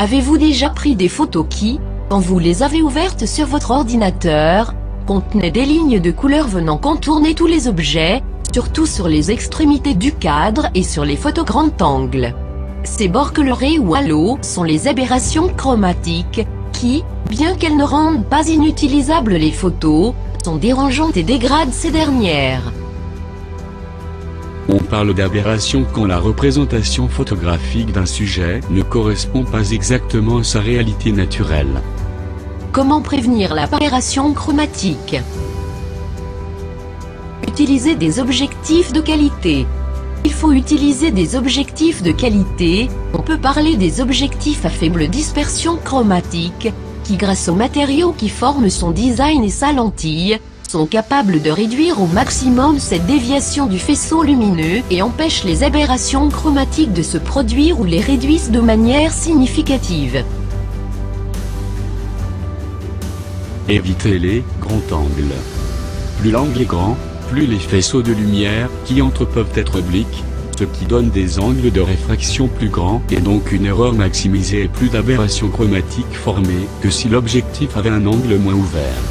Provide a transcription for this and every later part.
Avez-vous déjà pris des photos qui, quand vous les avez ouvertes sur votre ordinateur, contenaient des lignes de couleur venant contourner tous les objets, surtout sur les extrémités du cadre et sur les photos grand angle? Ces bords colorés ou halos sont les aberrations chromatiques, qui, bien qu'elles ne rendent pas inutilisables les photos, sont dérangeantes et dégradent ces dernières. On parle d'aberration quand la représentation photographique d'un sujet ne correspond pas exactement à sa réalité naturelle. Comment prévenir l'aberration chromatique? Utilisez des objectifs de qualité. Il faut utiliser des objectifs de qualité. On peut parler des objectifs à faible dispersion chromatique, qui grâce aux matériaux qui forment son design et sa lentille, sont capables de réduire au maximum cette déviation du faisceau lumineux et empêchent les aberrations chromatiques de se produire ou les réduisent de manière significative. Évitez les grands angles. Plus l'angle est grand, plus les faisceaux de lumière qui entrent peuvent être obliques, ce qui donne des angles de réfraction plus grands et donc une erreur maximisée et plus d'aberrations chromatiques formées que si l'objectif avait un angle moins ouvert.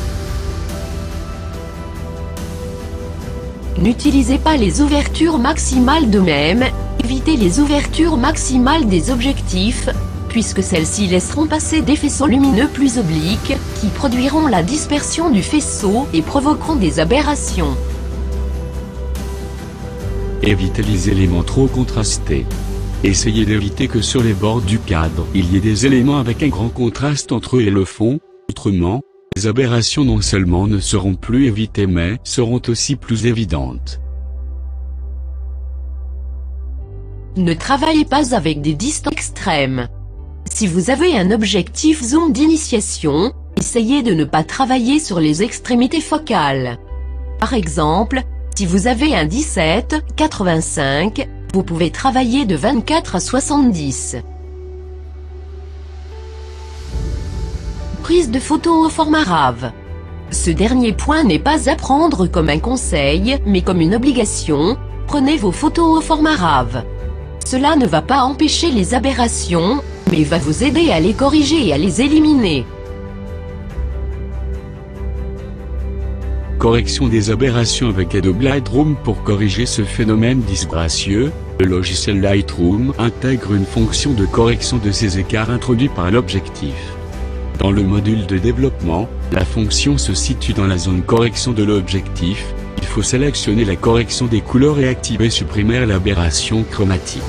N'utilisez pas les ouvertures maximales d'eux-mêmes, évitez les ouvertures maximales des objectifs, puisque celles-ci laisseront passer des faisceaux lumineux plus obliques, qui produiront la dispersion du faisceau et provoqueront des aberrations. Évitez les éléments trop contrastés. Essayez d'éviter que sur les bords du cadre il y ait des éléments avec un grand contraste entre eux et le fond, autrement, les aberrations non seulement ne seront plus évitées mais seront aussi plus évidentes. Ne travaillez pas avec des distances extrêmes. Si vous avez un objectif zoom d'initiation, essayez de ne pas travailler sur les extrémités focales. Par exemple, si vous avez un 17-85, vous pouvez travailler de 24 à 70. Prise de photos au format RAW. Ce dernier point n'est pas à prendre comme un conseil, mais comme une obligation. Prenez vos photos au format RAW. Cela ne va pas empêcher les aberrations, mais va vous aider à les corriger et à les éliminer. Correction des aberrations avec Adobe Lightroom. Pour corriger ce phénomène disgracieux, le logiciel Lightroom intègre une fonction de correction de ces écarts introduit par l'objectif. Dans le module de développement, la fonction se situe dans la zone correction de l'objectif. Il faut sélectionner la correction des couleurs et activer supprimer l'aberration chromatique.